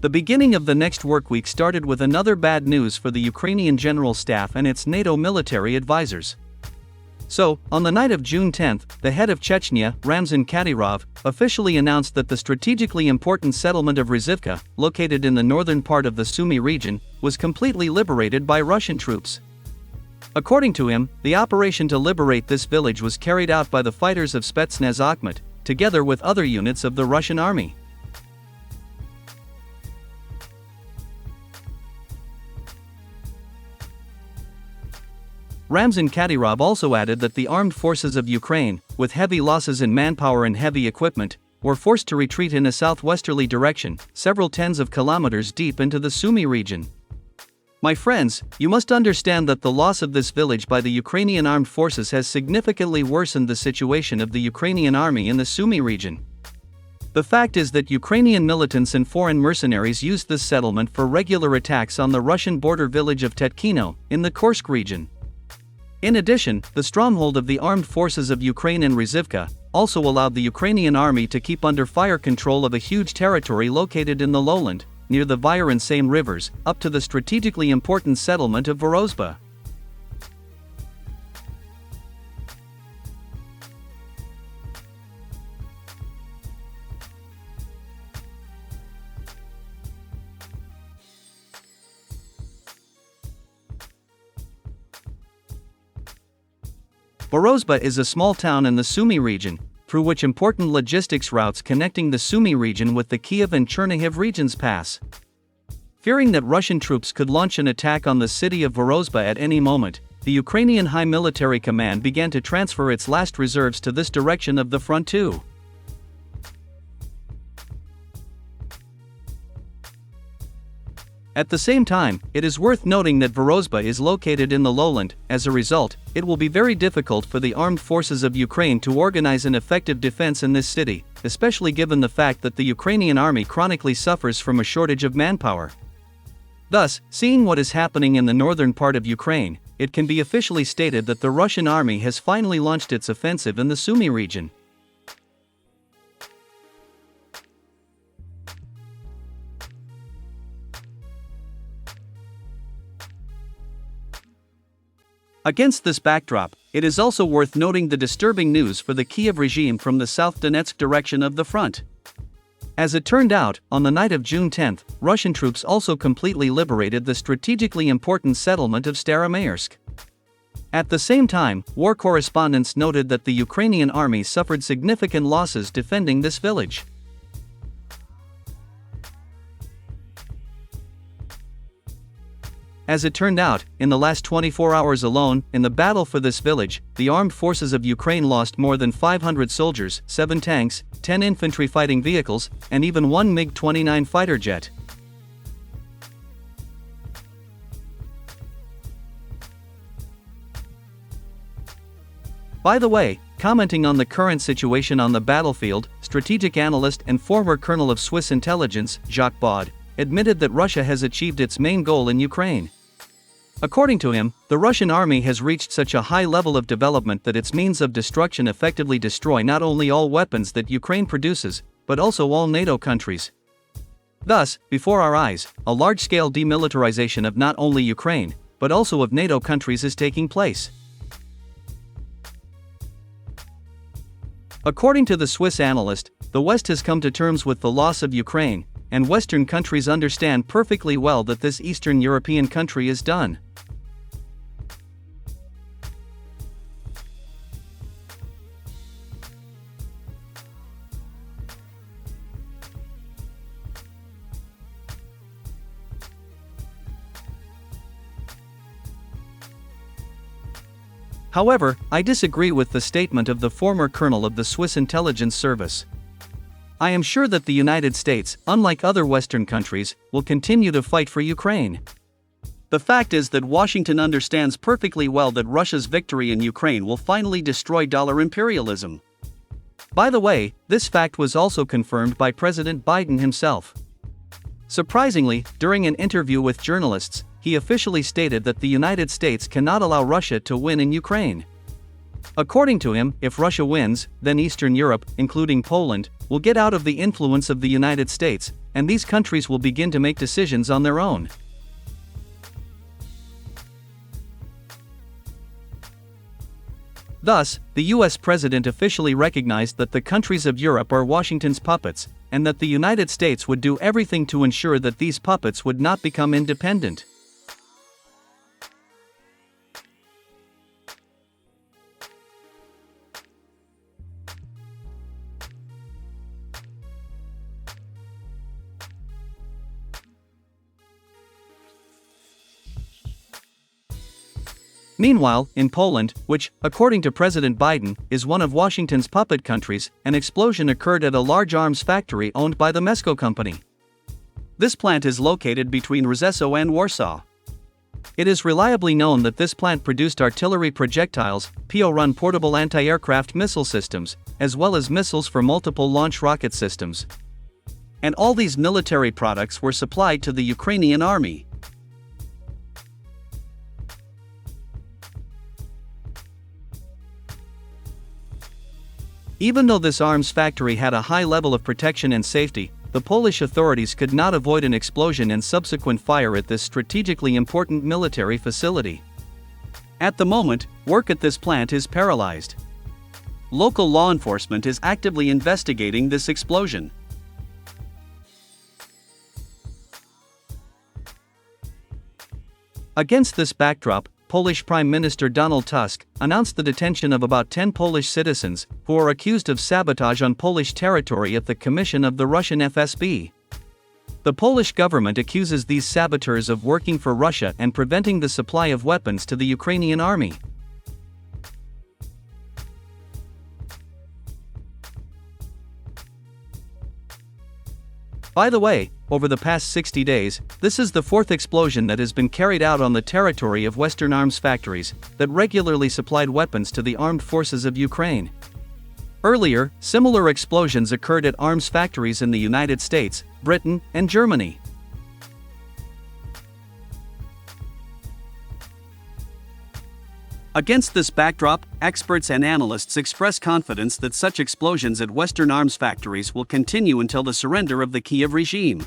The beginning of the next workweek started with another bad news for the Ukrainian General Staff and its NATO military advisors. So, on the night of June 10, the head of Chechnya, Ramzan Kadyrov, officially announced that the strategically important settlement of Ryzhivka, located in the northern part of the Sumi region, was completely liberated by Russian troops. According to him, the operation to liberate this village was carried out by the fighters of Spetsnaz Akhmat, together with other units of the Russian army. Ramzan Kadyrov also added that the armed forces of Ukraine, with heavy losses in manpower and heavy equipment, were forced to retreat in a southwesterly direction, several tens of kilometers deep into the Sumi region. My friends, you must understand that the loss of this village by the Ukrainian armed forces has significantly worsened the situation of the Ukrainian army in the Sumi region. The fact is that Ukrainian militants and foreign mercenaries used this settlement for regular attacks on the Russian border village of Tetkino, in the Kursk region. In addition, the stronghold of the armed forces of Ukraine in Ryzhivka also allowed the Ukrainian army to keep under fire control of a huge territory located in the lowland, near the Vyr and Same rivers, up to the strategically important settlement of Veresa. Veresa is a small town in the Sumi region, through which important logistics routes connecting the Sumi region with the Kiev and Chernihiv regions pass. Fearing that Russian troops could launch an attack on the city of Veresa at any moment, the Ukrainian High Military Command began to transfer its last reserves to this direction of the front too. At the same time, it is worth noting that Veresa is located in the lowland. As a result, it will be very difficult for the armed forces of Ukraine to organize an effective defense in this city, especially given the fact that the Ukrainian army chronically suffers from a shortage of manpower. Thus, seeing what is happening in the northern part of Ukraine, it can be officially stated that the Russian army has finally launched its offensive in the Sumi region. Against this backdrop, it is also worth noting the disturbing news for the Kiev regime from the South Donetsk direction of the front. As it turned out, on the night of June 10, Russian troops also completely liberated the strategically important settlement of Staromayrsk. At the same time, war correspondents noted that the Ukrainian army suffered significant losses defending this village. As it turned out, in the last 24 hours alone, in the battle for this village, the armed forces of Ukraine lost more than 500 soldiers, 7 tanks, 10 infantry fighting vehicles, and even 1 MiG-29 fighter jet. By the way, commenting on the current situation on the battlefield, strategic analyst and former colonel of Swiss intelligence, Jacques Baud, admitted that Russia has achieved its main goal in Ukraine. According to him, the Russian army has reached such a high level of development that its means of destruction effectively destroy not only all weapons that Ukraine produces, but also all NATO countries. Thus, before our eyes, a large-scale demilitarization of not only Ukraine, but also of NATO countries is taking place. According to the Swiss analyst, the West has come to terms with the loss of Ukraine, and Western countries understand perfectly well that this Eastern European country is done. However, I disagree with the statement of the former colonel of the Swiss intelligence service. I am sure that the United States, unlike other Western countries, will continue to fight for Ukraine. The fact is that Washington understands perfectly well that Russia's victory in Ukraine will finally destroy dollar imperialism. By the way, this fact was also confirmed by President Biden himself. Surprisingly, during an interview with journalists, he officially stated that the United States cannot allow Russia to win in Ukraine. According to him, if Russia wins, then Eastern Europe, including Poland, will get out of the influence of the United States, and these countries will begin to make decisions on their own. Thus, the US president officially recognized that the countries of Europe are Washington's puppets, and that the United States would do everything to ensure that these puppets would not become independent. Meanwhile, in Poland, which, according to President Biden, is one of Washington's puppet countries, an explosion occurred at a large arms factory owned by the Mesko company. This plant is located between Rzeszów and Warsaw. It is reliably known that this plant produced artillery projectiles, PO-run portable anti-aircraft missile systems, as well as missiles for multiple launch rocket systems. And all these military products were supplied to the Ukrainian army. Even though this arms factory had a high level of protection and safety, the Polish authorities could not avoid an explosion and subsequent fire at this strategically important military facility. At the moment, work at this plant is paralyzed. Local law enforcement is actively investigating this explosion. Against this backdrop, Polish Prime Minister Donald Tusk announced the detention of about 10 Polish citizens who are accused of sabotage on Polish territory at the commission of the Russian FSB. The Polish government accuses these saboteurs of working for Russia and preventing the supply of weapons to the Ukrainian army. By the way, over the past 60 days, this is the fourth explosion that has been carried out on the territory of Western arms factories that regularly supplied weapons to the armed forces of Ukraine. Earlier, similar explosions occurred at arms factories in the United States, Britain, and Germany. Against this backdrop, experts and analysts express confidence that such explosions at Western arms factories will continue until the surrender of the Kyiv regime.